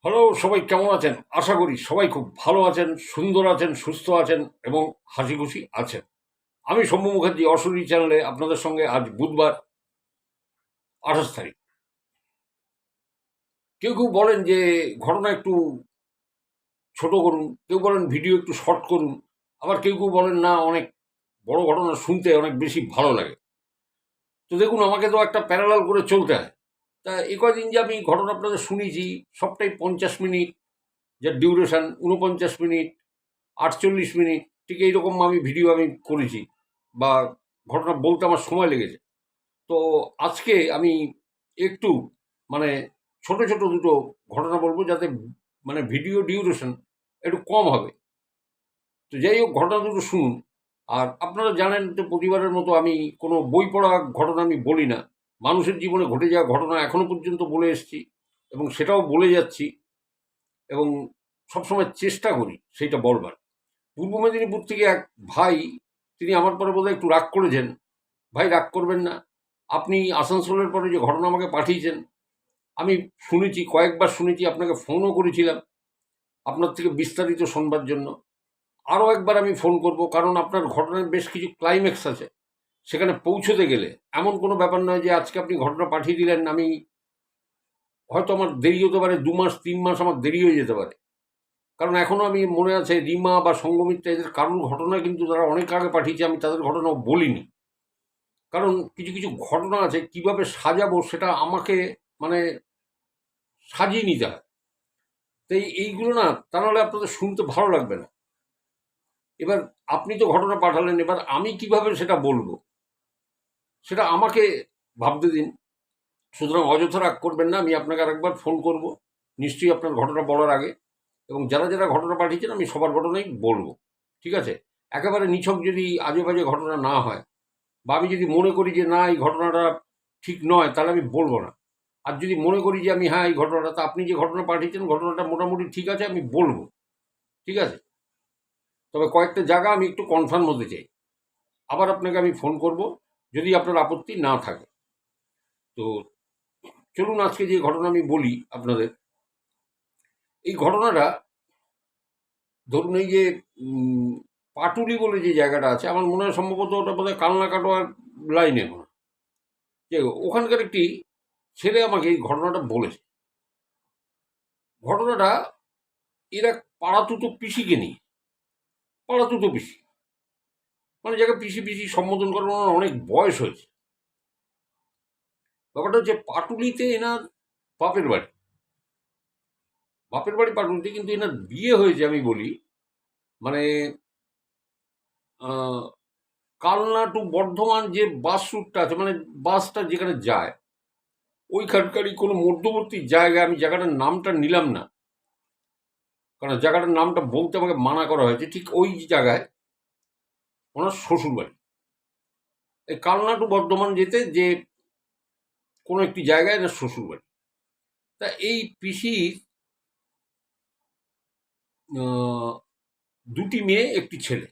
Hello, সবাই কেমন আছেন? আশা করি সবাই খুব ভালো আছেন, সুন্দর আছেন, সুস্থ আছেন এবং হাসি খুশি আছেন। আমি সৌম্য মুখার্জি অশরীরী চ্যানেলে আপনাদের সঙ্গে আজ বুধবার 28 তারিখ। কেউ কেউ বলেন যে ঘটনা একটু ছোট করুন, কেউ বলেন ভিডিও একটু শর্ট করুন, আবার কেউ কেউ বলেন না অনেক বড় ঘটনা শুনতে অনেক বেশি ভালো লাগে। তো দেখুন, আমাকে তো একটা প্যারালাল করে চলতে হয়। তা এ কয়দিন যে আমি ঘটনা আপনাদের শুনিয়েছি, সবটাই 50 মিনিট, যার ডিউরেশন 49 মিনিট, 48 মিনিট, ঠিক এইরকম আমি ভিডিও আমি করেছি বা ঘটনা বলতে আমার সময় লেগেছে। তো আজকে আমি একটু মানে ছোট ছোট দুটো ঘটনা বলবো, যাতে মানে ভিডিও ডিউরেশন একটু কম হবে। তো যাই হোক, ঘটনা দুটো শুনুন। আর আপনারা জানেন তো, প্রতিবারের মতো আমি কোনো বই পড়া ঘটনা আমি বলি না। মানুষের জীবনে ঘটে যাওয়া ঘটনা এখনো পর্যন্ত বলে এসেছি এবং সেটাও বলে যাচ্ছি, এবং সবসময় চেষ্টা করি সেইটা বলবার। পূর্ব মেদিনীপুর থেকে এক ভাই, তিনি আমার পরে বোধহয় একটু রাগ করেছেন। ভাই, রাগ করবেন না। আপনি আসানসোলের পরে যে ঘটনা আমাকে পাঠিয়েছেন, আমি শুনেছি, কয়েকবার শুনেছি, আপনাকে ফোনও করেছিলাম আপনার থেকে বিস্তারিত শোনবার জন্য। আরও একবার আমি ফোন করব, কারণ আপনার ঘটনার বেশ কিছু ক্লাইম্যাক্স আছে। সেখানে পৌঁছতে গেলে এমন কোনো ব্যাপার নয় যে আজকে আপনি ঘটনা পাঠিয়ে দিলেন, আমি হয়তো আমার দেরি হতে পারে, 2 মাস 3 মাস আমার দেরি হয়ে যেতে পারে। কারণ এখনো আমি মনে আছে রিমা বা সঙ্গমিত্রা, এদের কারুর ঘটনা কিন্তু তারা অনেক আগে পাঠিয়েছে, আমি তাদের ঘটনাও বলিনি। কারণ কিছু কিছু ঘটনা আছে, কিভাবে সাজাবো সেটা আমাকে মানে সাজিয়ে নিতে হয়। তাই এইগুলো না, তা নাহলে আপনাদের শুনতে ভালো লাগবে না। এবার আপনি তো ঘটনা পাঠালেন, এবার আমি কিভাবে সেটা বলবো সেটা আমাকে ভাবতে দিন। সুতরাং অযথা রাগ করবেন না, আমি আপনাকে আরেকবার ফোন করব নিশ্চয়ই আপনার ঘটনা বলার আগে। এবং যারা যারা ঘটনা পাঠিয়েছেন আমি সবার ঘটনাই বলবো, ঠিক আছে? একেবারে নিছক যদি আজে বাজে ঘটনা না হয়, বা আমি যদি মনে করি যে না এই ঘটনাটা ঠিক নয়, তাহলে আমি বলবো না। আর যদি মনে করি যে আমি হ্যাঁ এই ঘটনাটা, তা আপনি যে ঘটনা পাঠিয়েছেন ঘটনাটা মোটামুটি ঠিক আছে, আমি বলবো, ঠিক আছে? তবে কয়েকটা জায়গা আমি একটু কনফার্ম হতে চাই। আবার আপনাকে আমি ফোন করব যদি আপনার আপত্তি না থাকে। তো চলুন, আজকে যে ঘটনা আমি বলি আপনাদের, এই ঘটনাটা ধরুন এই যে পাটুলি বলে যে জায়গাটা আছে, আমার মনে হয় সম্ভবত ওটা বোধহয় কালনা কাটোয়ার লাইনে মনে হয়। যে ওখানকার একটি ছেলে আমাকে এই ঘটনাটা বলেছে। ঘটনাটা এরা পাড়াতুতো পিসিকে নিয়ে। পাড়াতুতো পিসি মানে যাকে পিসি পিসি সম্বোধন করার ওনার অনেক বয়স হয়েছে। ব্যাপারটা হচ্ছে পাটুলিতে এনার বাপের বাড়ি। বাপের বাড়ি পাটুলিতে, কিন্তু এনার বিয়ে হয়েছে আমি বলি মানে আহ, কালনা টু বর্ধমান যে বাস রুটটা আছে, মানে বাসটা যেখানে যায়, ওইখানকারই কোনো মধ্যবর্তী জায়গায়, আমি জায়গাটার নামটা নিলাম না কারণ জায়গাটার নামটা বলতে আমাকে মানা করা হয়েছে, ঠিক ওই জায়গায় ওনার শ্বশুর বাড়ি। এই কালনা টু বর্ধমান যেতে যে কোনো একটি জায়গায় এনার শ্বশুর বাড়ি। তা এই পিসির দুটি মেয়ে একটি ছেলে।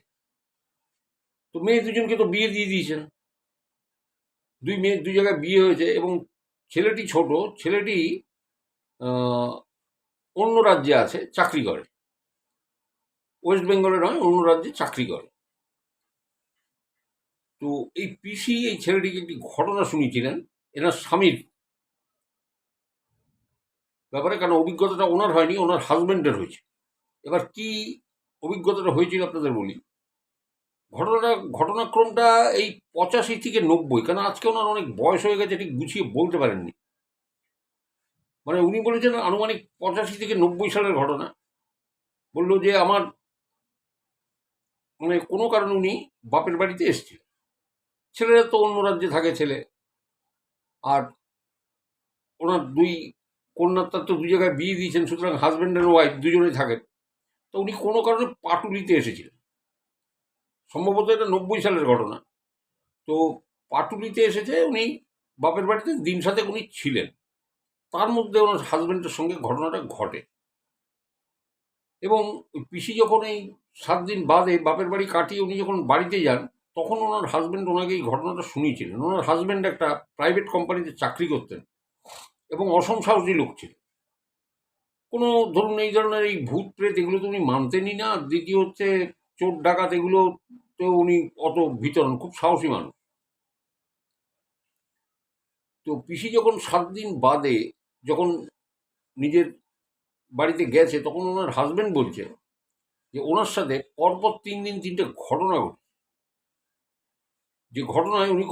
তো মেয়ে দুজনকে তো বিয়ে দিয়ে দিয়েছেন। দুই মেয়ে দুই জায়গায় বিয়ে হয়েছে, এবং ছেলেটি ছোট, ছেলেটি আহ, অন্য রাজ্যে আছে, চাকরি করে। ওয়েস্ট বেঙ্গলে নয়, অন্য রাজ্যে চাকরি করে। তো এই পিসি এই ছেলেটিকে একটি ঘটনা শুনিয়েছিলেন এনার স্বামীর ব্যাপারে, কারণ অভিজ্ঞতাটা ওনার হয়নি, ওনার হাজবেন্ডের হয়েছে। এবার কি অভিজ্ঞতাটা হয়েছিল আপনাদের বলি। ঘটনাক্রমটা এই 85 থেকে 90, কারণ আজকে ওনার অনেক বয়স হয়ে গেছে, ঠিক গুছিয়ে বলতে পারেননি। মানে উনি বলেছেন আনুমানিক 85 থেকে 90 সালের ঘটনা। বললো যে আমার মানে কোনো কারণে উনি বাপের বাড়িতে এসেছিল। ছেলেরা তো অন্য রাজ্যে থাকে ছেলে, আর ওনার দুই কন্যার তার তো দুই জায়গায় বিয়ে দিয়েছেন, সুতরাং হাজব্যান্ড অ্যান্ড ওয়াইফ দুজনেই থাকেন। তো উনি কোনো কারণে পাটুলিতে এসেছিলেন। সম্ভবত এটা 90 সালের ঘটনা। তো পাটুলিতে এসেছে উনি, বাপের বাড়িতে দিন সাথে উনি ছিলেন। তার মধ্যে ওনার হাজব্যান্ডের সঙ্গে ঘটনাটা ঘটে, এবং ওই পিসি যখন এই 7 দিন বাদে বাপের বাড়ি কাটিয়ে উনি যখন বাড়িতে যান, তখন ওনার হাজব্যান্ড ওনাকে এই ঘটনাটা শুনিয়েছিলেন। ওনার হাজব্যান্ড একটা প্রাইভেট কোম্পানিতে চাকরি করতেন এবং অসম সাহসী লোক ছিলেন। কোনো ধরুন এই ধরনের এই ভূত প্রেত এগুলো তো উনি মানতেনই না। আর দ্বিতীয় হচ্ছে চোর ডাকাত এগুলো তো উনি অত বিচরণ, খুব সাহসী মানুষ। তো পিসি যখন 7 দিন বাদে যখন নিজের বাড়িতে গেছে, তখন ওনার হাজবেন্ড বলছে যে ওনার সাথে পরপর 3 দিন 3টে ঘটনা ঘটে, যে ঘটনায় উনি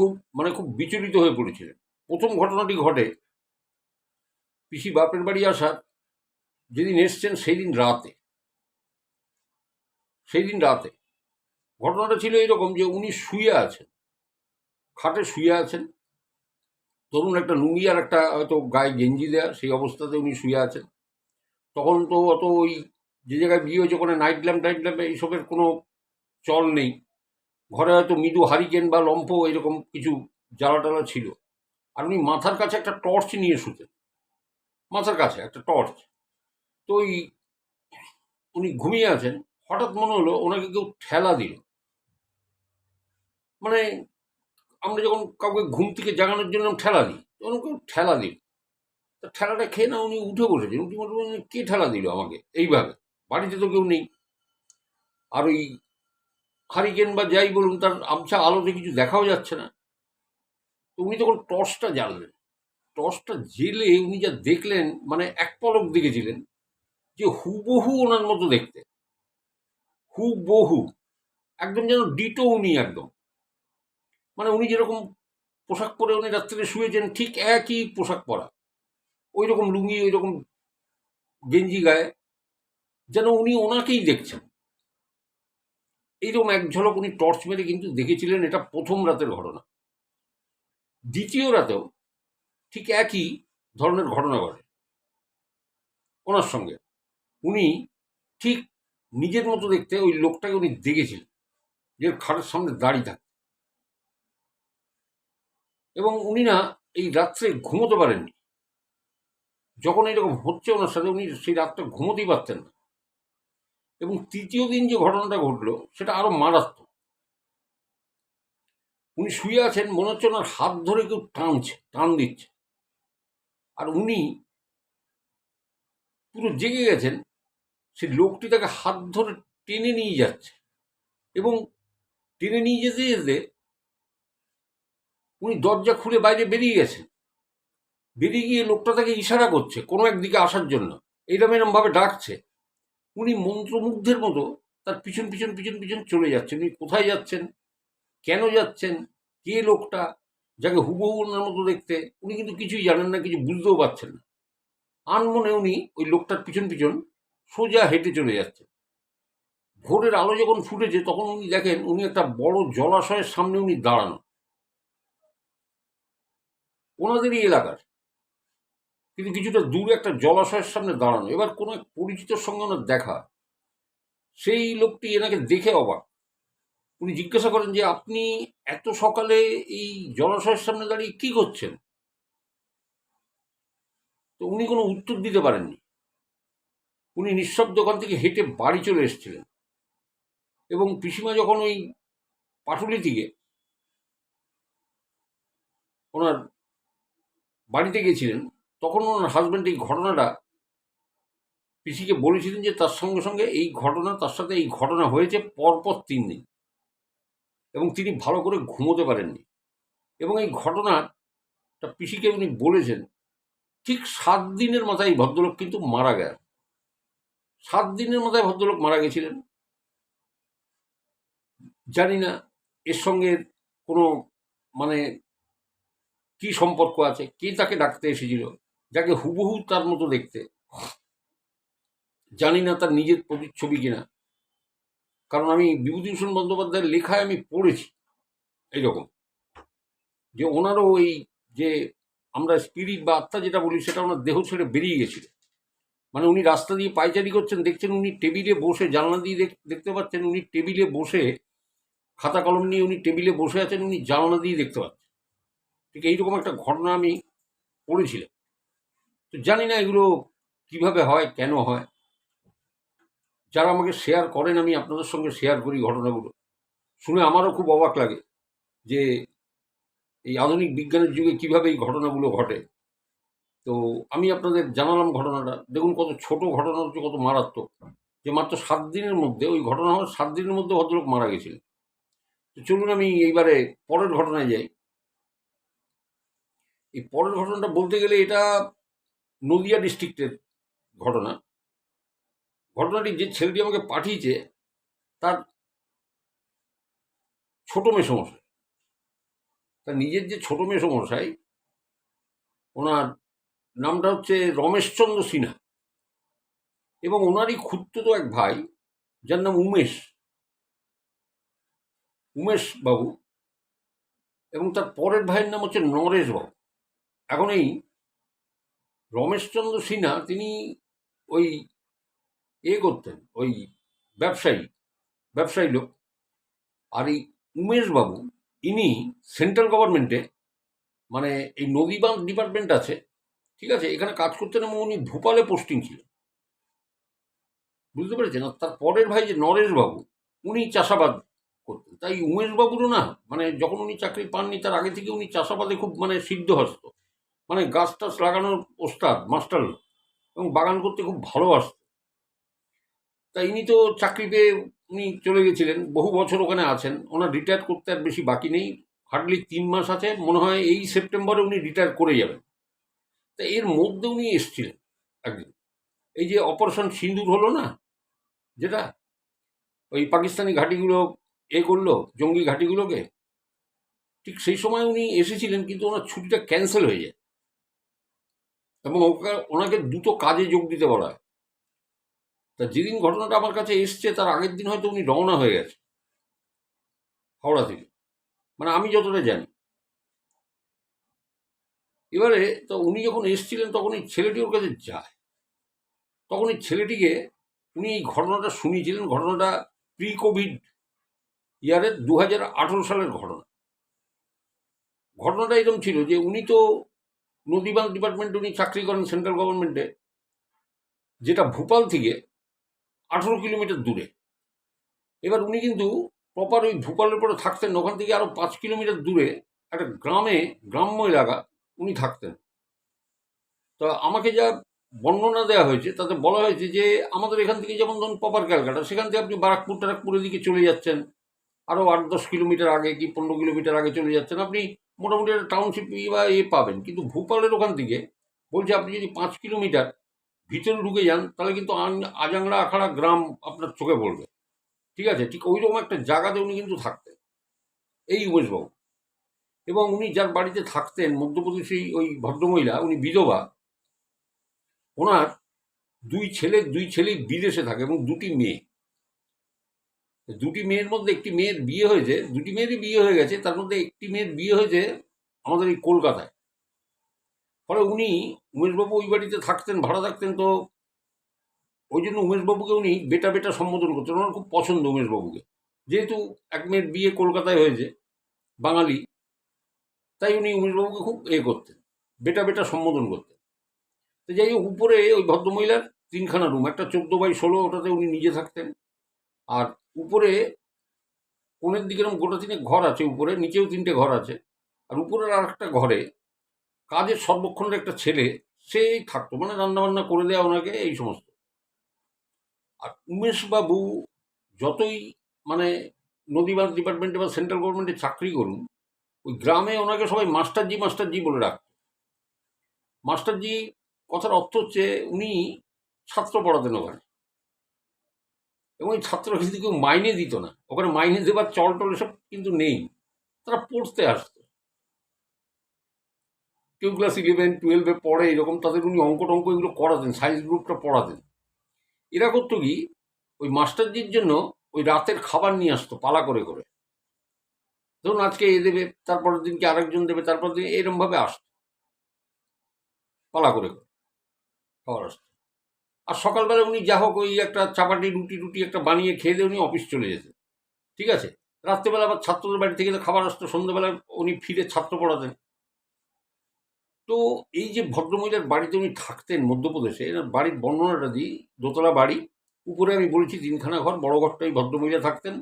খুব বিচলিত হয়ে পড়েছিলেন। প্রথম ঘটনাটি ঘটে পিসি বাপের বাড়ি আসার যেদিন এসছেন সেই দিন রাতে ঘটনাটা ছিল এরকম যে উনি শুয়ে আছেন, খাটে শুয়ে আছেন, ধরুন একটা লুঙ্গি আর একটা হয়তো গায়ে গেঞ্জি দেয়া, সেই অবস্থাতে উনি শুয়ে আছেন। তখন তো অত ওই যে জায়গায় বিয়ে হয়েছে ওখানে নাইট ল্যাম্প এইসবের কোনো চল নেই। ঘরে হয়তো মৃদু হারিকেন বা লম্ফ এরকম কিছু জ্বালা টালা ছিল। আর উনি মাথার কাছে একটা টর্চ নিয়ে শুতেন, মাথার কাছে একটা টর্চ। তো ওই উনি ঘুমিয়ে আছেন, হঠাৎ মনে হলো ওনাকে কেউ ঠেলা দিল। মানে আমরা যখন কাউকে ঘুম থেকে জাগানোর জন্য ঠেলা দিই, তখন কেউ ঠেলা দিল। তা ঠেলাটা খেয়ে না উনি উঠে বসেছেন। উঠে বলতে বললেন, কে ঠেলা দিল আমাকে এইভাবে? বাড়িতে তো কেউ নেই। আর ওই হারিকেন বা যাই বলুন তার আবছা আলোতে কিছু দেখাও যাচ্ছে না। তো উনি তখন টর্চটা জ্বাললেন। টর্চটা জেলে উনি যা দেখলেন, মানে এক পলক দেখেছিলেন যে হুবহু ওনার মতো দেখতে, হুবহু, একদম যেন ডিটো উনি একদম। মানে উনি যেরকম পোশাক পরে উনি রাত্রে শুয়েছেন, ঠিক একই পোশাক পরা, ওই রকম লুঙ্গি, ওই রকম গেঞ্জি গায়ে, যেন উনি ওনাকেই দেখছেন। এইরকম এক ঝলক উনি টর্চ মেরে কিন্তু দেখেছিলেন। এটা প্রথম রাতের ঘটনা। দ্বিতীয় রাতেও ঠিক একই ধরনের ঘটনা ঘটে ওনার সঙ্গে। উনি ঠিক নিজের মতো দেখতে ওই লোকটাকে উনি দেখেছিলেন, যে খাটের সামনে দাঁড়িয়ে থাকে। এবং উনি না এই রাত্রে ঘুমোতে পারেননি। যখন এরকম হচ্ছে ওনার সাথে, উনি সেই রাতটা ঘুমোতেই পারতেন না। এবং তৃতীয় দিন যে ঘটনাটা ঘটলো সেটা আরো মারাত্মক। উনি শুয়ে আছেন, মনে হচ্ছে ওনার হাত ধরে কেউ টান দিচ্ছে। আর উনি পুরো জেগে গেছেন। সেই লোকটি তাকে হাত ধরে টেনে নিয়ে যাচ্ছে, এবং টেনে নিয়ে যেতে যেতে উনি দরজা খুলে বাইরে বেরিয়ে গেছেন। বেরিয়ে গিয়ে লোকটা তাকে ইশারা করছে কোনো একদিকে আসার জন্য, এরম ভাবে ডাকছে। উনি মন্ত্রমুগ্ধের মতো তার পিছন পিছন পিছন পিছন চলে যাচ্ছেন। উনি কোথায় যাচ্ছেন, কেন যাচ্ছেন, কে লোকটা, যাকে হুবহু ওনার মতো দেখতে, উনি কিন্তু কিছুই জানেন না, কিছু বুঝতেও পারছেন না। আনমনে উনি ওই লোকটার পিছন পিছন সোজা হেঁটে চলে যাচ্ছেন। ভোরের আলো যখন ফুটেছে তখন উনি দেখেন উনি একটা বড় জলাশয়ের সামনে উনি দাঁড়ানো, ওনাদেরই এলাকার, কিন্তু কিছুটা দূরে একটা জলাশয়ের সামনে দাঁড়ানো। এবার কোনো এক পরিচিতর সঙ্গে ওনার দেখা। সেই লোকটি এনাকে দেখে অবাক। উনি জিজ্ঞাসা করেন যে আপনি এত সকালে এই জলাশয়ের সামনে দাঁড়িয়ে কি করছেন? তো উনি কোনো উত্তর দিতে পারেননি। উনি নিঃশব্দ ওখান থেকে হেঁটে বাড়ি চলে এসেছিলেন। এবং পিসিমা যখন ওই পাটুলি থেকে ওনার বাড়িতে গেছিলেন, তখন ওনার হাজব্যান্ড এই ঘটনাটা পিসিকে বলেছিলেন যে তার সঙ্গে সঙ্গে এই ঘটনা, তার সাথে এই ঘটনা হয়েছে পরপর 3 দিন, এবং তিনি ভালো করে ঘুমোতে পারেননি। এবং এই ঘটনাটা পিসিকে উনি বলেছেন ঠিক 7 দিনের মাথায় ভদ্রলোক কিন্তু মারা গেলেন। 7 দিনের মাথায় ভদ্রলোক মারা গেছিলেন। জানি না এর সঙ্গে কোনো মানে কি সম্পর্ক আছে, কে তাকে ডাকতে এসেছিল, যাকে হুবহু তার মতো দেখতে। জানি না তার নিজের প্রতিচ্ছবি কিনা, কারণ আমি বিভূতিভূষণ বন্দ্যোপাধ্যায়ের লেখায় আমি পড়েছি এইরকম, যে ওনারও ওই যে আমরা স্পিরিট বা আত্মা যেটা বলি, সেটা ওনার দেহ ছেড়ে বেরিয়ে গেছিল। মানে উনি রাস্তা দিয়ে পায়চারি করছেন, দেখছেন উনি টেবিলে বসে, জানলা দিয়ে দেখতে পাচ্ছেন উনি টেবিলে বসে, খাতা কলম নিয়ে উনি টেবিলে বসে আছেন, উনি জানলা দিয়ে দেখতে পাচ্ছেন। ঠিক এইরকম একটা ঘটনা আমি পড়েছিলাম। তো জানি না এগুলো কিভাবে হয়, কেন হয়। যারা আমাকে শেয়ার করেন, আমি আপনাদের সঙ্গে শেয়ার করি ঘটনাগুলো। শুনে আমারও খুব অবাক লাগে যে এই আধুনিক বিজ্ঞানের যুগে কিভাবে এই ঘটনাগুলো ঘটে। তো আমি আপনাদের জানালাম ঘটনাটা। দেখুন কত ছোট ঘটনা হচ্ছে, কত মারাত্মক। যে মাত্র 7 দিনের মধ্যে, ওই ঘটনা হওয়ার 7 দিনের মধ্যে ভদ্রলোক মারা গেছিলেন। তো চলুন আমি এইবারে পরের ঘটনায় যাই। এই পরের ঘটনাটা বলতে গেলে এটা নদিয়া ডিস্ট্রিক্টের ঘটনা। ঘটনাটি যে ছেলেটি আমাকে পাঠিয়েছে তার ছোট মেসোমশাই, তার নিজের যে ছোট মেসোমশাই, ওনার নামটা হচ্ছে রমেশচন্দ্র সিনহা, এবং ওনারই খুড়তুতো এক ভাই যার নাম উমেশ, উমেশ বাবু, এবং তার পরের ভাইয়ের নাম হচ্ছে নরেশ বাবু। এখন এই রমেশচন্দ্র সিনহা তিনি ওই করতেন, ওই ব্যবসায়ী ব্যবসায়ী লোক। আর এই উমেশ বাবু, ইনি সেন্ট্রাল গভর্নমেন্টে, মানে এই নদী বাঁধ ডিপার্টমেন্ট আছে, ঠিক আছে, এখানে কাজ করতেন, এবং উনি ভোপালে পোস্টিং ছিলেন, বুঝতে পেরেছেন। আর তার পরের ভাই যে নরেশ বাবু, উনি চাষাবাদ করতেন। তাই উমেশ বাবুরও না, মানে যখন উনি চাকরি পাননি তার আগে থেকে উনি চাষাবাদে খুব মানে সিদ্ধহস্ত, মানে গাছ টাছ লাগানোর ওস্তাদ মাস্টার, এবং বাগান করতে খুব ভালোবাসত। তাই ইনি তো চাকরি পেয়ে উনি চলে গেছিলেন, বহু বছর ওখানে আছেন। ওনার রিটায়ার করতে আর বেশি বাকি নেই, হার্ডলি 3 মাস আছে, মনে হয় এই সেপ্টেম্বরে উনি রিটায়ার করে যাবেন। তা এর মধ্যে উনি এসছিলেন একদিন, এই যে অপারেশন সিন্দুর হলো না, যেটা ওই পাকিস্তানি ঘাঁটিগুলো করলো, জঙ্গি ঘাঁটিগুলোকে, ঠিক সেই সময় উনি এসেছিলেন, কিন্তু ওনার ছুটিটা ক্যান্সেল হয়ে যায়, এবং ওনাকে দুটো কাজে যোগ দিতে বলা হয়। তা যেদিন ঘটনাটা আমার কাছে এসছে তার আগের দিন হয়তো উনি রওনা হয়ে গেছে হাওড়া থেকে, মানে আমি যতটা জানি। এবারে তো উনি যখন এসছিলেন তখন এই ছেলেটি ওর কাছে যায়। তখন এই ছেলেটিকে উনি এই ঘটনাটা শুনিয়েছিলেন। ঘটনাটা প্রি কোভিড ইয়ারের 2018 সালের ঘটনা। ঘটনাটা এরকম ছিল যে উনি তো নদীবাঁধ ডিপার্টমেন্টে উনি চাকরি করেন সেন্ট্রাল গভর্নমেন্টে, যেটা ভোপাল থেকে 18 কিলোমিটার দূরে। এবার উনি কিন্তু প্রপার ওই ভোপালের পরে থাকতেন, ওখান থেকে আরো 5 কিলোমিটার দূরে একটা গ্রামে, গ্রাম্য এলাকা উনি থাকতেন। তো আমাকে যা বর্ণনা দেওয়া হয়েছে তাতে বলা হয়েছে যে আমাদের এখান থেকে যেমন ধরুন প্রপার ক্যালকাটা, সেখান থেকে আপনি বারাকপুর টারাকপুরের দিকে চলে যাচ্ছেন, আরও 8-10 কিলোমিটার আগে কি 15 কিলোমিটার আগে চলে যাচ্ছেন, আপনি মোটামুটি একটা টাউনশিপ বা পাবেন। কিন্তু ভোপালের ওখান থেকে বলছে আপনি যদি 5 কিলোমিটার ভিতরে ঢুকে যান তাহলে কিন্তু আজাংড়া আখাড়া গ্রাম আপনার চোখে পড়বে, ঠিক আছে। ঠিক ওই রকম একটা জায়গাতে উনি কিন্তু থাকতেন, এই উমেশবাবু। এবং উনি যার বাড়িতে থাকতেন, মধ্যপ্রদেশী ওই ভদ্রমহিলা, উনি বিধবা। ওনার দুই ছেলেই বিদেশে থাকে এবং দুটি মেয়ে। দুটি মেয়ের মধ্যে একটি মেয়ের বিয়ে হয়েছে, দুটি মেয়েরই বিয়ে হয়ে গেছে, তার মধ্যে একটি মেয়ের বিয়ে হয়েছে আমাদের এই কলকাতায়। ফলে উনি, উমেশবাবু ওই বাড়িতে থাকতেন, ভাড়া থাকতেন। তো ওই জন্য উমেশবাবুকে উনি বেটা বেটা সম্বোধন করতেন, ওনার খুব পছন্দ উমেশবাবুকে। যেহেতু এক মেয়ের বিয়ে কলকাতায় হয়েছে, বাঙালি, তাই উনি উমেশবাবুকে খুব করতেন, বেটা বেটা সম্বোধন করতেন। তো যাই হোক, উপরে ওই ভদ্রমহিলার 3খানা রুম, একটা 14x16, ওটাতে উনি নিজে থাকতেন। আর উপরে কোণের দিকে এরকম গোটা 3 ঘর আছে, উপরে নিচেও 3টে ঘর আছে। আর উপরের আর একটা ঘরে কাজের সর্বক্ষণের একটা ছেলে, সেই থাকতো, মানে রান্নাবান্না করে দেওয়া ওনাকে, এই সমস্ত। আর উমেশবাবু যতই মানে নদীবাঁধ ডিপার্টমেন্টে বা সেন্ট্রাল গভর্নমেন্টে চাকরি করুন, ওই গ্রামে ওনাকে সবাই মাস্টারজি মাস্টারজি বলে রাখত। মাস্টারজি কথার অর্থ হচ্ছে উনি ছাত্র পড়াতেন ওখানে, এবং ওই ছাত্র কিন্তু কেউ মাইনে দিত না, ওখানে মাইনে দেবার চল টল এসব কিন্তু নেই, তারা পড়তে আসতো। কেউ ক্লাস 11-12 পড়ে এরকম, তাদের উনি অঙ্ক টঙ্ক এগুলো করাতেন, সায়েন্স গ্রুপটা পড়াতেন। এরা করতো কি, ওই মাস্টারজির জন্য ওই রাতের খাবার নিয়ে আসতো পালা করে করে। ধরুন আজকে এ দেবে, তারপরের দিনকে আরেকজন দেবে, তারপর দিন এরমভাবে আসতো পালা করে করে খাবার আসতো। আর সকালবেলা উনি যা হোক ওই একটা চাপাটি রুটি টুটি একটা বানিয়ে খেয়ে দিয়ে উনি অফিস চলে যেতেন, ঠিক আছে। রাত্রেবেলা আবার ছাত্রদের বাড়ি থেকে খাবার আসতো, সন্ধ্যেবেলায় উনি ফিরে ছাত্র পড়াতেন। তো এই যে ভদ্রমহিলার বাড়িতে উনি থাকতেন মধ্যপ্রদেশে, এনার বাড়ির বর্ণনাটা দিই। দোতলা বাড়ি, উপরে আমি বলেছি 3খানা ঘর, বড় ঘরটা ওই ভদ্রমহিলা থাকতেন।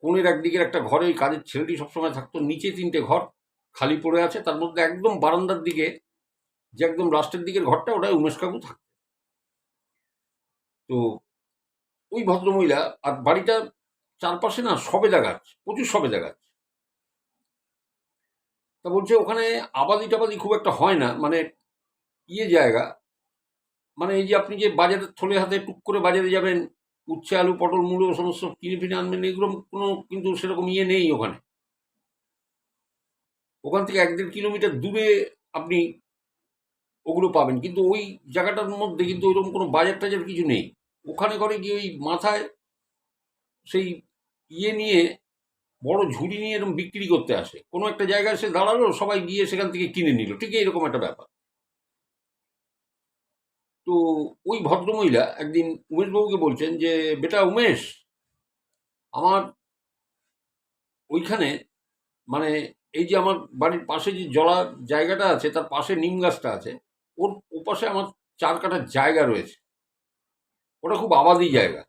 কোণের একদিকের একটা ঘরে ওই কাজের ছেলেটি সবসময় থাকতো। নিচে 3টে ঘর খালি পড়ে আছে, তার মধ্যে একদম বারান্দার দিকে যে একদম লাস্টের দিকের ঘরটা, ওটাই উমেশ কাকু থাকে। তো ওই ভদ্রমহিলা, আর বাড়িটা চারপাশে না সবেদা গাছ, প্রচুর সবেদা গাছ। তা বলছে ওখানে আবাদি টাবাদি খুব একটা হয় না, মানে জায়গা, মানে এই যে আপনি যে বাজারে থলে হাতে টুক করে বাজারে যাবেন, উচ্ছে আলু পটল মূলো সমস্ত কিনে ফিনে আনবেন, এগুলো কোনো কিন্তু সেরকম নেই ওখানে। ওখান থেকে 1-1.5 কিলোমিটার দূরে আপনি ওগুলো পাবেন, কিন্তু ওই জায়গাটার মধ্যে কিন্তু ওইরকম কোনো বাজার টাজার কিছু নেই। ওখানে করে গিয়ে ওই মাথায় সেই নিয়ে, বড় ঝুড়ি নিয়ে এরকম বিক্রি করতে আসে। কোনো একটা জায়গায় সে দাঁড়ালো, সবাই গিয়ে সেখান থেকে কিনে নিল, ঠিক এরকম একটা ব্যাপার। তো ওই ভদ্রমহিলা একদিন উমেশবাবুকে বলছেন যে, বেটা উমেশ, আমার ওইখানে, মানে এই যে আমার বাড়ির পাশে যে জলার জায়গাটা আছে, তার পাশে নিম গাছটা আছে, ওর ওপাশে আমার 4 কাঠার জায়গা রয়েছে। ওটা খুব আবাদি জায়গা,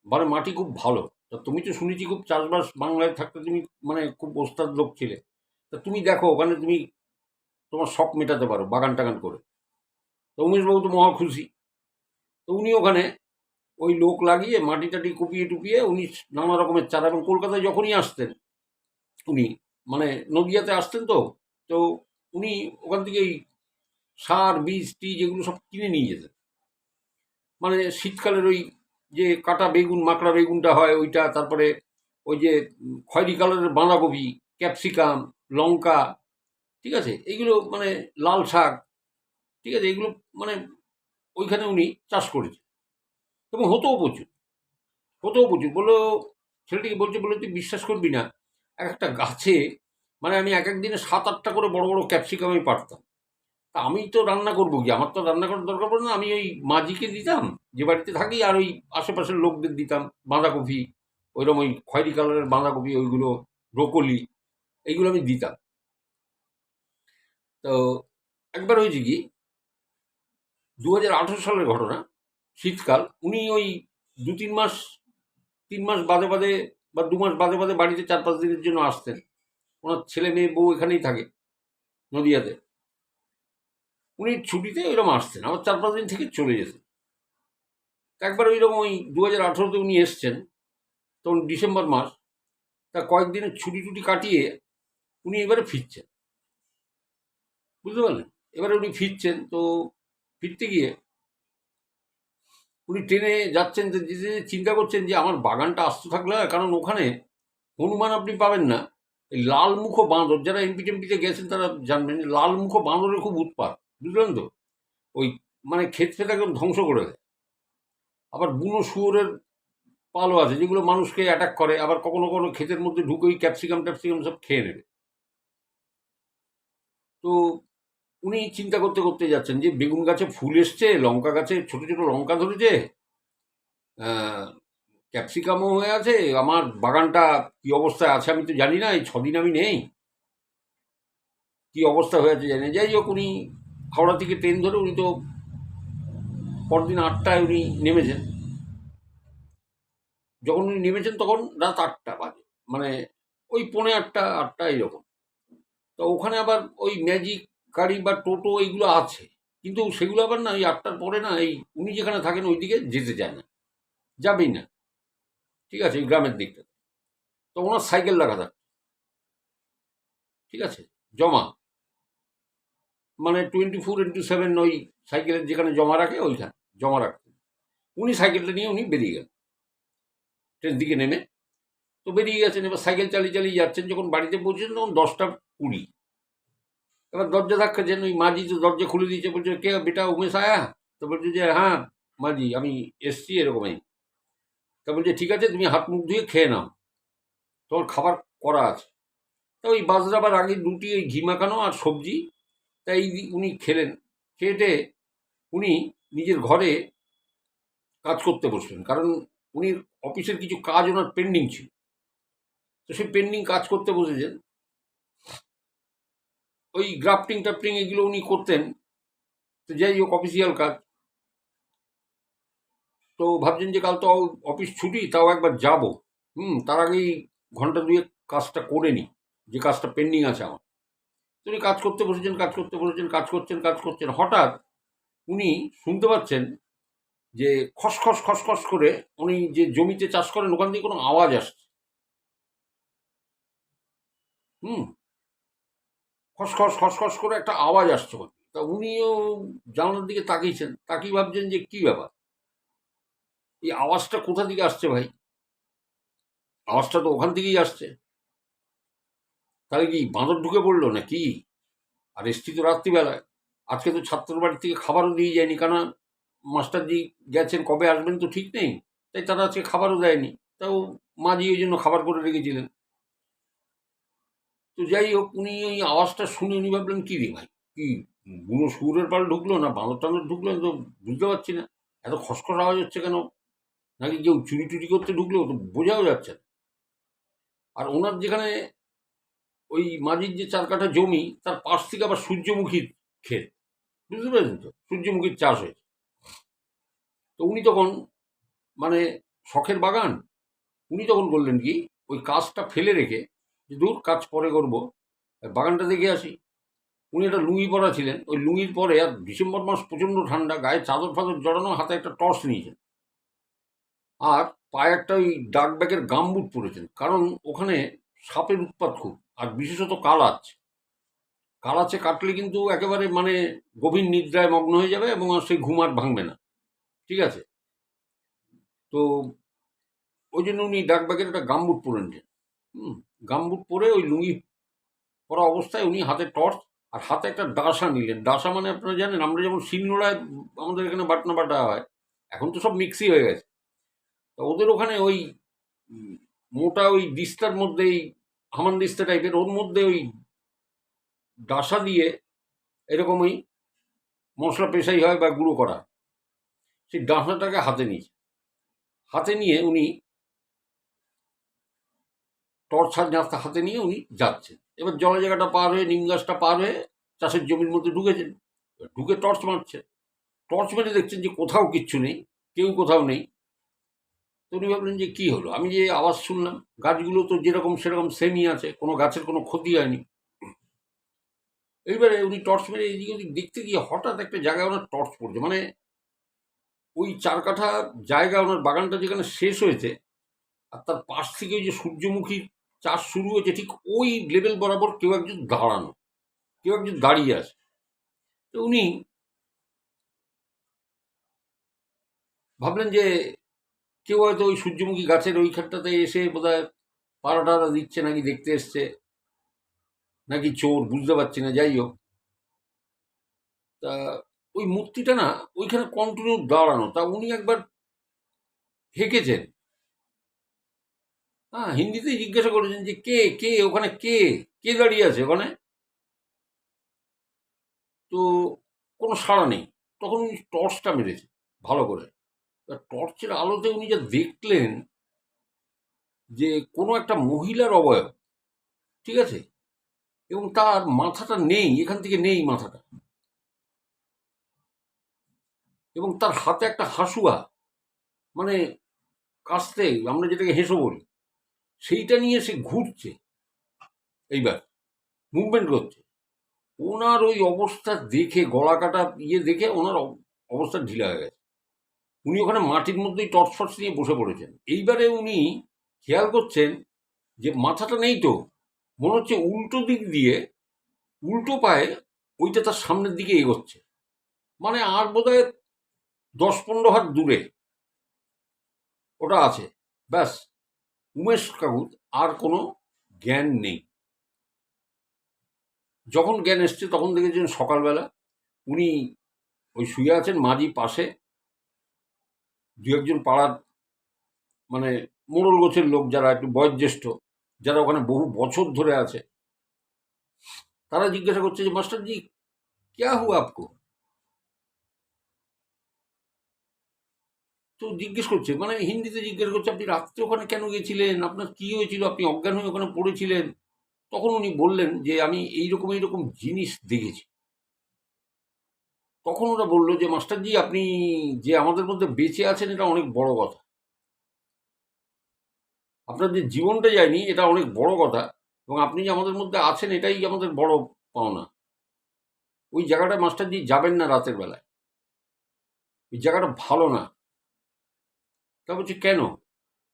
মানে মাটি খুব ভালো। তা তুমি তো শুনেছি খুব চাষবাস, বাংলায় থাকতে তুমি মানে খুব ওস্তাদ লোক ছিলে। তা তুমি দেখো ওখানে তুমি তোমার শখ মেটাতে পারো বাগান টাগান করে। তো উমেশবাবু তো মহা খুশি। তো উনি ওখানে ওই লোক লাগিয়ে মাটি টাটি কুপিয়ে টুপিয়ে উনি নানা রকমের চারা, এবং কলকাতায় যখনই আসতেন উনি, মানে নদিয়াতে আসতেন, তো তো উনি ওখান থেকে এই সার বীজ টিজ এগুলো সব কিনে নিয়ে যেতেন। মানে শীতকালের ওই যে কাটা বেগুন, মাকড়া বেগুনটা হয় ওইটা, তারপরে ওই যে খয়েরি কালারের বাঁধাকপি, ক্যাপসিকাম, লঙ্কা, ঠিক আছে, এইগুলো মানে লাল শাক, ঠিক আছে, এগুলো মানে ওইখানে উনি চাষ করেছেন, এবং হতেও প্রচুর বললো। ছেলেটিকে বলছে, বলে তুই বিশ্বাস করবি না, এক একটা গাছে মানে আমি এক এক দিনে 7-8টা করে বড় বড় ক্যাপসিকাম আমি পারতাম। তা আমি তো রান্না করবো কি, আমার তো রান্না করার দরকার পড়ে না, আমি ওই মাঝিকে দিতাম যে বাড়িতে থাকি, আর ওই আশেপাশের লোকদের দিতাম। বাঁধাকপি, ওইরকম ওই খয়েরি কালারের বাঁধাকপি, ওইগুলো ব্রোকলি, এইগুলো আমি দিতাম। তো একবার হয়েছে কি, 2018 সালের ঘটনা, শীতকাল, উনি ওই 2-3 মাস, 3 মাস বাদে বাদে বা 2 মাস বাদে বাদে বাড়িতে 4-5 দিনের জন্য আসতেন। ওনার ছেলে মেয়ে বউ এখানেই থাকে, নদিয়াতে। উনি ছুটিতে ওইরকম আসতেন, আবার 4-5 দিন থেকে চলে যেতেন। একবার ওইরকম ওই 2018-তে উনি এসছেন, তখন ডিসেম্বর মাস। তা কয়েকদিনের ছুটি টুটি কাটিয়ে উনি এবারে ফিরছেন, বুঝতে পারলেন? এবারে উনি ফিরছেন, তো ফিরতে গিয়ে উনি ট্রেনে যাচ্ছেন, তো যেতে যেতে চিন্তা করছেন যে আমার বাগানটা আস্ত থাকলে হয়, কারণ ওখানে হনুমান আপনি পাবেন না। এই লালমুখো বাঁদর, যারা এমপি টেমপিতে গেছেন তারা জানবেন, যে লালমুখো বাঁদরের খুব উৎপাত, বুঝলেন তো? ওই মানে ক্ষেত ফেত একদম ধ্বংস করে দেয়। আবার বুনো শুয়োরের পালও আছে, যেগুলো মানুষকে অ্যাটাক করে, আবার কখনো কখনো ক্ষেতের মধ্যে ঢুকে ওই ক্যাপসিকাম ট্যাপসিকাম সব খেয়ে নেবে। তো উনি চিন্তা করতে করতে যাচ্ছেন যে বেগুন গাছে ফুল এসছে, লঙ্কা গাছে ছোট ছোট লঙ্কা ধরেছে, ক্যাপসিকামও হয়ে আছে, আমার বাগানটা কি অবস্থায় আছে আমি তো জানি না, এই 6 দিন আমি নেই, কি অবস্থা হয়ে আছে জানি না। যাই হোক, উনি হাওড়া থেকে ট্রেন ধরে উনি তো পরদিন 8টায় উনি নেমেছেন। যখন উনি নেমেছেন তখন রাত 8টা বাজে, মানে ওই 7:45-8টা এরকম। তো ওখানে আবার ওই ম্যাজিক গাড়ি বা টোটো এইগুলো আছে, কিন্তু সেগুলো আবার না, ওই 8টার পরে না, এই উনি যেখানে থাকেন ওইদিকে যেতে চায় না, যাবেই না, ঠিক আছে, ওই গ্রামের দিকটা। তো ওনার সাইকেল রাখা থাকে, ঠিক আছে, জমা, মানে 24x7 ওই সাইকেলের যেখানে জমা রাখে ওইখানে জমা রাখতেন। উনি সাইকেলটা নিয়ে উনি বেরিয়ে গেলেন ট্রেন দিকে নেমে। তো বেরিয়ে গেছেন, এবার সাইকেল চালিয়ে চালিয়ে যাচ্ছেন, যখন বাড়িতে পৌঁছেছেন তখন 10টা 20। এবার দরজা ধাক্কাছেন, ওই মাঝি তো দরজা খুলে দিয়েছে, বলছে, কে বেটা উমেশ আয়া? তো বলছে যে, হ্যাঁ মাঝি, আমি এসছি এরকমই। তা বলছে, ঠিক আছে, তুমি হাত মুখ ধুয়ে খেয়ে নাও, তোমার খাবার করা আছে। তা ওই বাজরাবার আগে রুটি, ওই ঘি মাখানো আর সবজি, তাই উনি খেলেন। খেয়ে উনি নিজের ঘরে কাজ করতে বসলেন, কারণ উনি অফিসের কিছু কাজ ওনার পেন্ডিং ছিল। তো সেই পেন্ডিং কাজ করতে বসেছেন, ওই গ্রাফটিং টাফটিং এগুলো উনি করতেন। তো যাই হোক, অফিসিয়াল কাজ। তো ভাবছেন যে কাল তো অফিস ছুটি, তাও একবার যাব, তার আগেই ঘন্টা দুয়েক কাজটা করে নিই, যে কাজটা পেন্ডিং আছে আমার। উনি কাজ করতে বসেছেন, কাজ করছেন, হঠাৎ উনি শুনতে পাচ্ছেন যে খসখস খসখস করে উনি যে জমিতে চাষ করেন ওখান থেকে কোনো আওয়াজ আসছে। হুম, খসখস খসখস করে একটা আওয়াজ আসছে ওখান থেকে। তা উনিও জানলার দিকে তাকিয়েছেন, তাকিয়ে ভাবছেন যে কি ব্যাপার, এই আওয়াজটা কোথা থেকে আসছে ভাই? আওয়াজটা তো ওখান থেকেই আসছে। তাহলে কি বাঁদর ঢুকে পড়লো না কি? আর এসছি তো রাত্রিবেলায়, আজকে তো ছাত্রের বাড়ি থেকে খাবারও দিয়ে যায়নি, কারণ মাস্টারজি গেছেন, কবে আসবেন তো ঠিক নেই, তাই তারা আজকে খাবারও দেয়নি। তাও মাঝি ওই জন্য খাবার করে রেখেছিলেন। তো যাই হোক, উনি ওই আওয়াজটা শুনে উনি ভাবলেন কি রে ভাই, কি বুনো শুয়োরের পাল ঢুকলো না বাঁদর টান্দর ঢুকলো, আমি তো বুঝতে পারছি না। এত খসখস আওয়াজ হচ্ছে কেন? নাকি কেউ চুরি টুরি করতে ঢুকলো, তো বোঝাও যাচ্ছে না। আর ওনার যেখানে ওই মাঝির যে 4 কাঠা জমি, তার পাশ থেকে আবার সূর্যমুখীর ক্ষেত, বুঝতে পেরেছেন তো, সূর্যমুখীর চাষ হয়েছে। তো উনি তখন, মানে শখের বাগান, উনি তখন করলেন কি, ওই কাজটা ফেলে রেখে, যে দূর কাজ পরে করবো, বাগানটা দেখে আসি। উনি একটা লুঙ্গি পরা ছিলেন, ওই লুঙ্গির পরে, আর ডিসেম্বর মাস প্রচণ্ড ঠান্ডা, গায়ে চাদর ফাদর জড়ানো, হাতে একটা টর্চ নিয়েছেন, আর পায়ে একটা ওই ডাক ব্যাগের গামবুট পরেছেন, কারণ ওখানে সাপের উৎপাত খুব, আর বিশেষত কালাচ। কালাচে কাটলে কিন্তু একেবারে মানে গভীর নিদ্রায় মগ্ন হয়ে যাবে, এবং আর সেই ঘুম আর ভাঙবে না, ঠিক আছে? তো ওই জন্য উনি ডাক ব্যাগের একটা গামবুট পরে নিলেন। গামবুট পরে ওই লুঙ্গি পরা অবস্থায় উনি হাতে টর্চ, আর হাতে একটা ডাসা নিলেন। ডাসা মানে আপনারা জানেন, আমরা যেমন শিলনোড়ায় আমাদের এখানে বাটনা বাটা হয়, এখন তো সব মিক্সি হয়ে গেছে। তো ওদের ওখানে ওই উম, মোটা ওই দিস্তার মধ্যে, এই হামান দিস্তা টাইপের, ওর মধ্যে ওই ডাসা দিয়ে এরকম ওই মশলা পেশাই হয় বা গুঁড়ো করা, সেই ডাসাটাকে হাতে নিয়েছে। হাতে নিয়ে উনি টর্চ হাতে নিয়ে উনি যাচ্ছেন। এবার জলা জায়গাটা পার হয়ে, নিম গাছটা পার হয়ে চাষের জমির মধ্যে ঢুকেছেন। এবার ঢুকে টর্চ মারছে, টর্চ মেরে দেখছেন যে কোথাও কিচ্ছু নেই, কেউ কোথাও নেই। তো উনি ভাবলেন যে কি হলো, আমি যে আওয়াজ শুনলাম, গাছগুলো তো যেরকম সেরকম সেমই আছে, কোনো গাছের কোনো ক্ষতি হয়নি। এইবারে উনি টর্চ মেরে এদিকে ওদিক দেখতে গিয়ে হঠাৎ একটা জায়গায় ওনার টর্চ পড়ছে, মানে ওই 4 কাঠা জায়গা, ওনার বাগানটা যেখানে শেষ হয়েছে, আর তার পাশ থেকে ওই যে সূর্যমুখী চাষ শুরু হয়েছে, ঠিক ওই লেভেল বরাবর কেউ একজন দাঁড়ানো, কেউ একজন দাঁড়িয়ে আছে। তো উনি ভাবলেন যে কেউ হয়তো ওই সূর্যমুখী গাছের ওইখানটাতে এসে বোধহয় পাড়া টাড়া দিচ্ছে, নাকি দেখতে এসছে, নাকি চোর, বুঝতে পারছি না। যাই হোক, তা ওই মূর্তিটা না ওইখানে কন্টিনিউ দাঁড়ানো, তা উনি একবার হেঁকেছেন। হ্যাঁ, হিন্দিতেই জিজ্ঞাসা করেছেন যে কে কে ওখানে, কে কে দাঁড়িয়ে আছে ওখানে? তো কোনো সাড়া নেই। তখন উনি টর্চটা মেরেছেন ভালো করে। টর্চের আলোতে উনি যা দেখলেন, যে কোনো একটা মহিলার অবয়ব, ঠিক আছে, এবং তার মাথাটা নেই, এখান থেকে নেই মাথাটা, এবং তার হাতে একটা হাসুয়া, মানে কাস্তে আমরা যেটাকে হেসো বলি, সেইটা নিয়ে সে ঘুরছে, এইবার মুভমেন্ট করছে। ওনার ওই অবস্থা দেখে, গলা কাটা ইয়ে দেখে ওনার অবস্থা ঢিলা হয়ে গেছে। উনি ওখানে মাটির মধ্যেই টর্চ ফর্চ নিয়ে বসে পড়েছেন। এইবারে উনি খেয়াল করছেন যে মাথাটা নেই তো, মনে হচ্ছে উল্টো দিক দিয়ে, উল্টো পায়ে ওইটা তার সামনের দিকে এগোচ্ছে, মানে আর বোধহয় 10-15 হাত দূরে ওটা আছে। ব্যাস, উমেশ কাকুর আর কোনো জ্ঞান নেই। যখন জ্ঞান এসছে তখন দেখেছেন সকালবেলা উনি ওই শুয়ে আছেন, মাঝি পাশে, দু একজন পাড়ার মানে মোড়ল গোছের লোক, যারা একটু বয়োজ্যেষ্ঠ, যারা ওখানে বহু বছর ধরে আছে, তারা জিজ্ঞাসা করছে যে মাস্টার জি ক্যা হুয়া আপকো? তো জিজ্ঞেস করছে, মানে হিন্দিতে জিজ্ঞেস করছে, আপনি রাত্রে ওখানে কেন গেছিলেন, আপনার কি হয়েছিল, আপনি অজ্ঞান হয়ে ওখানে পড়েছিলেন? তখন উনি বললেন যে আমি এইরকম এইরকম জিনিস দেখেছি। তখন ওরা বলল যে মাস্টার জি আপনি যে আমাদের মধ্যে বেঁচে আছেন, এটা অনেক বড় কথা, আপনার যে জীবনটা যায়নি এটা অনেক বড় কথা, এবং আপনি যে আমাদের মধ্যে আছেন এটাই আমাদের বড় পাওনা। ওই জায়গাটায় মাস্টারজি যাবেন না রাতের বেলায়, ওই জায়গাটা ভালো না। তা বলছি কেন?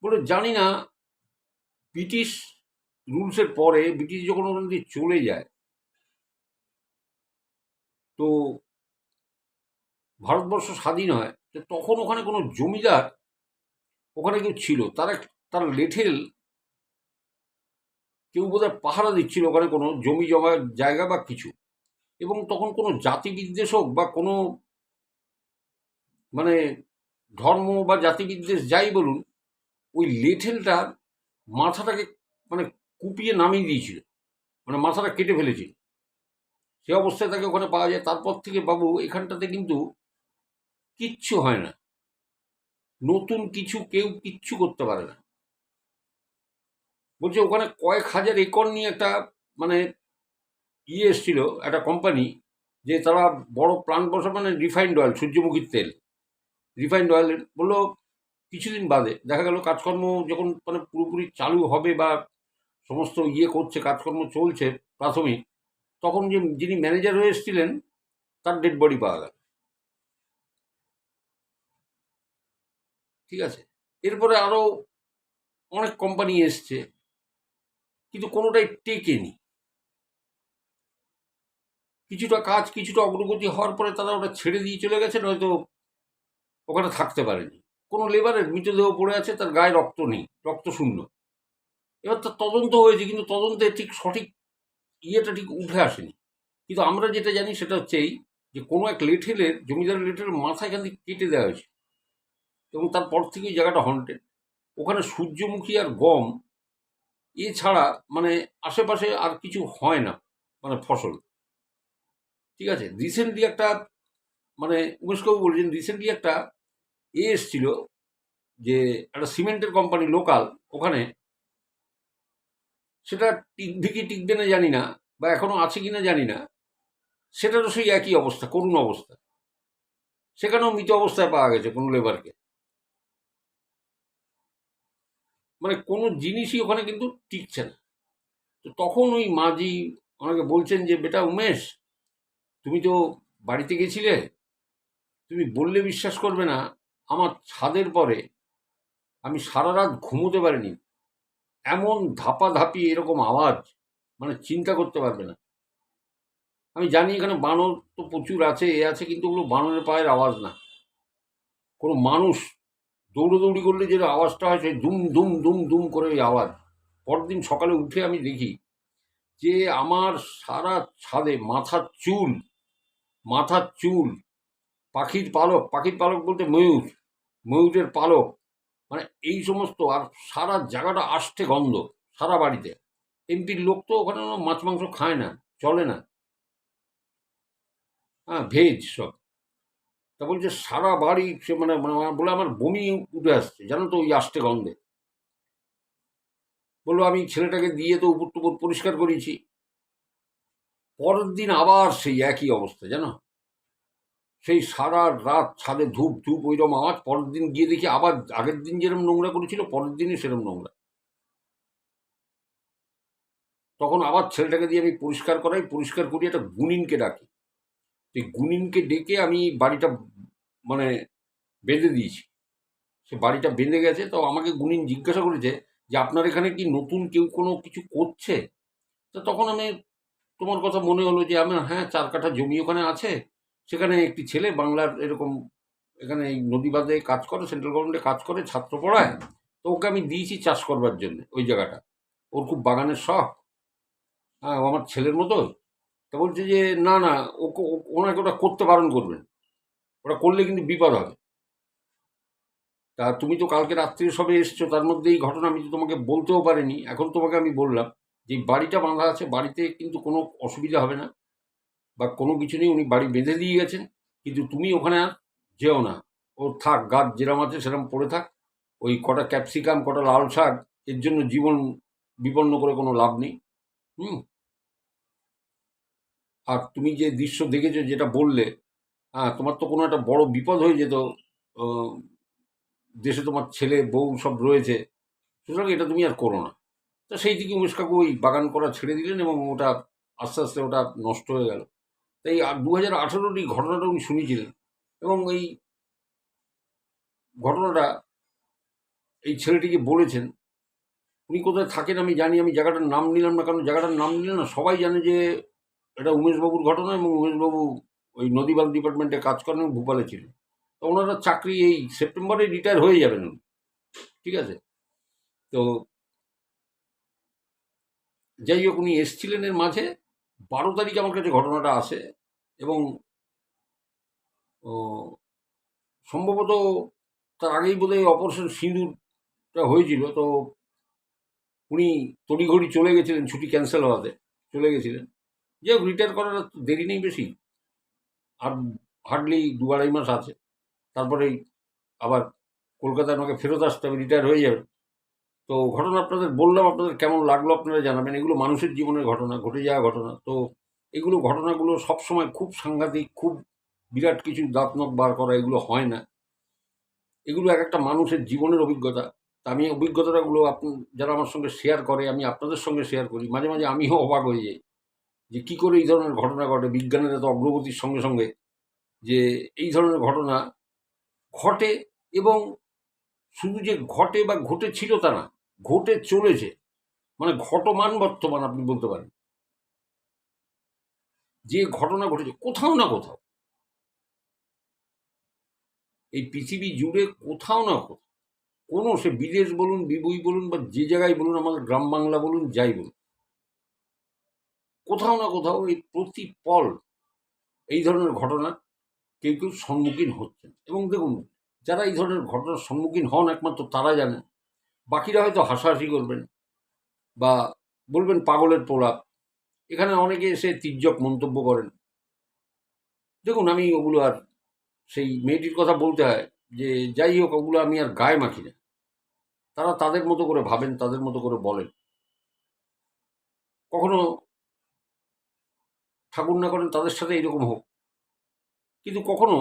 বলে জানি না, ব্রিটিশ রুলসের পরে ব্রিটিশ যখন ওখান দিয়ে চলে যায়, তো ভারতবর্ষ স্বাধীন হয়, তো তখন ওখানে কোনো জমিদার ওখানে কেউ ছিল, তার লেঠেল কেউ বোধহয় পাহারা দিচ্ছিল ওখানে কোনো জমি জমার জায়গা বা কিছু। এবং তখন কোনো জাতি বিদ্বেষ হোক বা কোনো মানে ধর্ম বা জাতি বিদ্বেষ যাই বলুন, ওই লেঠেলটার মাথাটাকে মানে কুপিয়ে নামিয়ে দিয়েছিল, মানে মাথাটা কেটে ফেলেছিল। সে অবস্থায় তাকে ওখানে পাওয়া যায়। তারপর থেকে বাবু এখানটাতে কিন্তু কিচ্ছু হয় না, নতুন কিছু কেউ কিচ্ছু করতে পারে না। বলছে ওখানে কয়েক হাজার একর নিয়ে একটা মানে এসছিল একটা কোম্পানি, যে তারা বড় প্লান্ট বসা, মানে রিফাইন্ড অয়েল, সূর্যমুখীর তেল, রিফাইন্ড অয়েল। বললো কিছুদিন বাদে দেখা গেল কাজকর্ম যখন মানে পুরোপুরি চালু হবে বা সমস্ত করছে, কাজকর্ম চলছে প্রাথমিক, তখন যিনি ম্যানেজার হয়ে এসেছিলেন তার ডেড বডি পাওয়া গেল। ঠিক আছে, এরপরে আরো অনেক কোম্পানি এসছে, কিন্তু কোনোটাই টেকেনি। কিছুটা কাজ, কিছুটা অগ্রগতি হওয়ার পরে তারা ওটা ছেড়ে দিয়ে চলে গেছে, নয়তো ওখানে থাকতে পারেনি। কোনো লেবারের মৃতদেহ পড়ে আছে, তার গায়ে রক্ত নেই, রক্ত শূন্য। এবার তার তদন্ত হয়েছে, কিন্তু তদন্তে ঠিক সঠিক ঠিক উঠে আসেনি। কিন্তু আমরা যেটা জানি সেটা হচ্ছে এই, যে কোনো এক লেঠেলের, জমিদারের লেঠেলের মাথা এখান থেকে কেটে দেওয়া হয়েছে, এবং তারপর থেকে ওই জায়গাটা হন্টেড। ওখানে সূর্যমুখী আর গম এছাড়া মানে আশেপাশে আর কিছু হয় না, মানে ফসল। ঠিক আছে, রিসেন্টলি একটা মানে উমেশবাবু বলছেন রিসেন্টলি একটা এসছিল, যে একটা সিমেন্টের কোম্পানি লোকাল ওখানে, সেটা টিকবে কি টিকবে না জানি না, বা এখনো আছে কিনা জানি না, সেটারও সেই একই অবস্থা, করুণ অবস্থা। সেখানেও মৃত অবস্থায় পাওয়া গেছে কোনো লেবারকে। মানে কোনো জিনিসই ওখানে কিন্তু টিকছে না। তো তখন ওই মাঝি ওনাকে বলছেন যে বেটা উমেশ, তুমি তো বাড়িতে গেছিলে, তুমি বললে বিশ্বাস করবে না, আমার ছাদের পরে আমি সারা রাত ঘুমোতে পারিনি, এমন ধাপাধাপি এরকম আওয়াজ, মানে চিন্তা করতে পারবে না। আমি জানি এখানে বানর তো প্রচুর আছে, এ আছে, কিন্তু ওগুলো বানরের পায়ের আওয়াজ না। কোনো মানুষ দৌড়োদৌড়ি করলে যে আওয়াজটা হয়, সেই দুম দুম দুম দুম করে ওই আওয়াজ। পরদিন সকালে উঠে আমি দেখি যে আমার সারা ছাদে মাথার চুল, পাখির পালক বলতে ময়ূর, ময়ূরের পালক, মানে এই সমস্ত, আর সারা জায়গাটা আষ্টে গন্ধ সারা বাড়িতে। এমপির লোক তো ওখানে মাছ মাংস খায় না, চলে না, হ্যাঁ, ভেজ সব। তা বলছে সারা বাড়ি সে মানে মানে বলে আমার বমি উঠে আসছে, জানো তো, ওই আষ্টে গন্ধে। বললো আমি ছেলেটাকে দিয়ে তো উপর টুপুর পরিষ্কার করেছি। পরের দিন আবার সেই একই অবস্থা, জানো, সেই সারা রাত ছাদে ধূপ ধূপ ওইরকম আওয়াজ। পরের দিন গিয়ে দেখি আবার আগের দিন যেরকম নোংরা করেছিল, পরের দিনই সেরকম নোংরা। তখন আবার ছেলেটাকে দিয়ে আমি পরিষ্কার করাই, পরিষ্কার করি, একটা গুনিনকে ডাকি। সেই গুনিনকে ডেকে আমি বাড়িটা মানে বেঁধে দিয়েছি। সে বাড়িটা বেঁধে গেছে। তো আমাকে গুনিন জিজ্ঞাসা করেছে যে আপনার এখানে কি নতুন কেউ কোনো কিছু করছে? তো তখন আমি, তোমার কথা মনে হলো যে আমার, হ্যাঁ, 4 কাঠা জমি ওখানে আছে, সেখানে একটি ছেলে বাংলার এরকম এখানে এই নদী বাঁধে কাজ করে, সেন্ট্রাল গভর্নমেন্টে কাজ করে, ছাত্র পড়ায়। তো ওকে আমি দিয়েছি চাষ করবার জন্য ওই জায়গাটা। ওর খুব বাগানের শখ, হ্যাঁ, ও আমার ছেলের মতো। তা বলছে যে না না, ওনাকে ওটা করতে বারণ করবেন, ওটা করলে কিন্তু বিপদ হবে। তা তুমি তো কালকে রাত্রে সবে এসছো, তার মধ্যে এই ঘটনা আমি তো তোমাকে বলতেও পারিনি, এখন তোমাকে আমি বললাম যে এই বাড়িটা বাঁধা আছে, বাড়িতে কিন্তু কোনো অসুবিধা হবে না বা কোনো কিছু নেই, উনি বাড়ি বেঁধে দিয়ে গেছেন। কিন্তু তুমি ওখানে আর যেও না, ও থাক, গাছ যেরাম আছে সেরকম পড়ে থাক। ওই কটা ক্যাপসিকাম, কটা লাল শাক, এর জন্য জীবন বিপন্ন করে কোনো লাভ নেই। হুম। আর তুমি যে দৃশ্য দেখেছো, যেটা বললে, হ্যাঁ, তোমার তো কোনো একটা বড় বিপদ হয়ে যেত। আহ, দেশে তোমার ছেলে বউ সব রয়েছে, সুতরাং এটা তুমি আর করো না। তো সেই থেকে উমেশ কাকু ওই বাগান করা ছেড়ে দিলেন, এবং ওটা আস্তে আস্তে ওটা নষ্ট হয়ে গেল। তাই 2018 এই ঘটনাটা উনি শুনেছিলেন এবং এই ঘটনাটা এই ছেলেটিকে বলেছেন। উনি কোথায় থাকেন আমি জানি, আমি জায়গাটার নাম নিলাম না, কারণ জায়গাটার নাম নিলে না সবাই জানে যে এটা উমেশবাবুর ঘটনা এবং উমেশবাবু ওই নদীবাগ ডিপার্টমেন্টে কাজ করেন এবং ভোপালে ছিলেন। তো ওনারা চাকরি এই সেপ্টেম্বরে রিটায়ার হয়ে যাবেন উনি, ঠিক আছে? তো যাই হোক, উনি এসছিলেন এর মাঝে 12 তারিখে আমার কাছে ঘটনাটা আসে এবং ও, সম্ভবত তার আগেই বোধহয় অপারেশন সিঁদুরটা হয়েছিল। তো উনি তড়িঘড়ি চলে গেছিলেন, ছুটি ক্যান্সেল হওয়াতে চলে গেছিলেন। যাই হোক, রিটায়ার করার আর দেরি নেই বেশি, আর হার্ডলি 2-2.5 মাস আছে, তারপরেই আবার কলকাতায় আমাকে ফেরত আসতে হবে, রিটায়ার হয়ে যাবে। তো ঘটনা আপনাদের বললাম, আপনাদের কেমন লাগলো আপনারা জানাবেন। এগুলো মানুষের জীবনের ঘটনা, ঘটে যাওয়া ঘটনা। তো এগুলো ঘটনাগুলো সবসময় খুব সাংঘাতিক, খুব বিরাট কিছু দাঁত নখ বার করা এগুলো হয় না। এগুলো এক একটা মানুষের জীবনের অভিজ্ঞতা। তা আমি অভিজ্ঞতাগুলো যারা আমার সঙ্গে শেয়ার করে, আমি আপনাদের সঙ্গে শেয়ার করি। মাঝে মাঝে আমিও অবাক হয়ে যাই যে কী করে এই ধরনের ঘটনা ঘটে, বিজ্ঞানের এত অগ্রগতির সঙ্গে সঙ্গে যে এই ধরনের ঘটনা ঘটে। এবং শুধু যে ঘটে বা ঘটেছিল তা না, ঘটে চলেছে, মানে ঘটমান বর্তমান আপনি বলতে পারেন। যে ঘটনা ঘটেছে কোথাও না কোথাও, এই পৃথিবী জুড়ে কোথাও না কোথাও, কোনো সে বিদেশ বলুন, বিবুই বলুন, বা যে জায়গায় বলুন, আমাদের গ্রাম বাংলা বলুন, যাই বলুন, কোথাও না কোথাও এই প্রতি পল এই ধরনের ঘটনা কেউ কেউ সম্মুখীন হচ্ছেন। এবং দেখুন, যারা এই ধরনের ঘটনার সম্মুখীন হন একমাত্র তারা জানেন। বাকিরা হয়তো হাসাহাসি করবেন বা বলবেন পাগলের প্রলাপ। এখানে অনেকে এসে তির্যক মন্তব্য করেন। দেখুন, আমি ওগুলো আর, সেই মেয়েটির কথা বলতে হয় যে যাই হোক, ওগুলো আমি আর গায়ে মাখি না। তারা তাদের মতো করে ভাবেন, তাদের মতো করে বলেন। কখনো ঠাকুর না করেন তাদের সাথে এরকম হোক, কিন্তু কখনো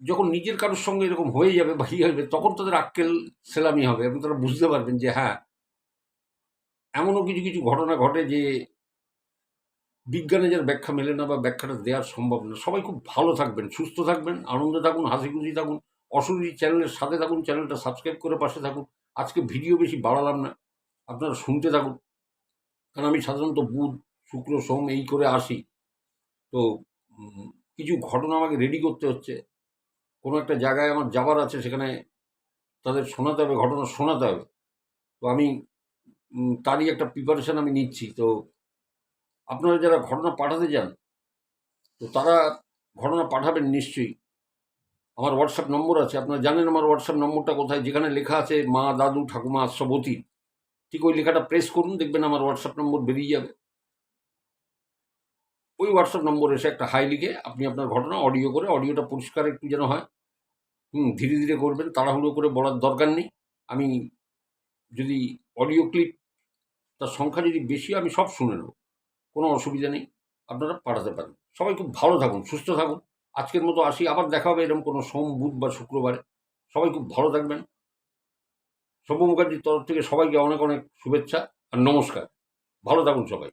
যখন নিজের কারোর সঙ্গে এরকম হয়ে যাবে বা ইয়ে হবে, তখন তাদের আক্কেল সেলামি হবে এবং তারা বুঝতে পারবেন যে হ্যাঁ, এমনও কিছু কিছু ঘটনা ঘটে যে বিজ্ঞানে যার ব্যাখ্যা মেলে না বা ব্যাখ্যাটা দেওয়ার সম্ভব না। সবাই খুব ভালো থাকবেন, সুস্থ থাকবেন, আনন্দে থাকুন, হাসি খুশি থাকুন। অশরীরী চ্যানেলের সাথে থাকুন, চ্যানেলটা সাবস্ক্রাইব করে পাশে থাকুন। আজকে ভিডিও বেশি বাড়ালাম না, আপনারা শুনতে থাকুন, কারণ আমি সাধারণত বুধ, শুক্র, সোম এই করে আসি। তো কিছু ঘটনা আমাকে রেডি করতে হচ্ছে। কোনো একটা জায়গায় আমার যাবার আছে, সেখানে তাদের শোনাতে হবে, ঘটনা শোনাতে হবে। তো আমি তারই একটা প্রিপারেশন আমি নিচ্ছি। তো আপনারা যারা ঘটনা পাঠাতে চান, তো তারা ঘটনা পাঠাবেন নিশ্চয়ই। আমার হোয়াটসঅ্যাপ নম্বর আছে, আপনারা জানেন আমার হোয়াটসঅ্যাপ নম্বরটা কোথায়। যেখানে লেখা আছে মা, দাদু, ঠাকুমা, আশ্রবতী, ঠিক ওই লেখাটা প্রেস করুন, দেখবেন আমার হোয়াটসঅ্যাপ নম্বর বেরিয়ে যাবে। ওই হোয়াটসঅ্যাপ নম্বরে এসে একটা হাই লিখে আপনি আপনার ঘটনা অডিও করে, অডিওটা পরিষ্কার একটু যেন হয়, ধীরে ধীরে করবেন, তাড়াহুড়ো করে বলার দরকার নেই। আমি যদি অডিও ক্লিপ তার সংখ্যা যদি বেশি, আমি সব শুনে নেব, কোনো অসুবিধা নেই। আপনারা পাঠাতে পারেন। সবাই খুব ভালো থাকুন, সুস্থ থাকুন। আজকের মতো আসি, আবার দেখা হবে এরকম কোনো সোম, বুধ বা শুক্রবারে। সবাই খুব ভালো থাকবেন। সব্য মুখার্জির তরফ থেকে সবাইকে অনেক অনেক শুভেচ্ছা আর নমস্কার। ভালো থাকুন সবাই।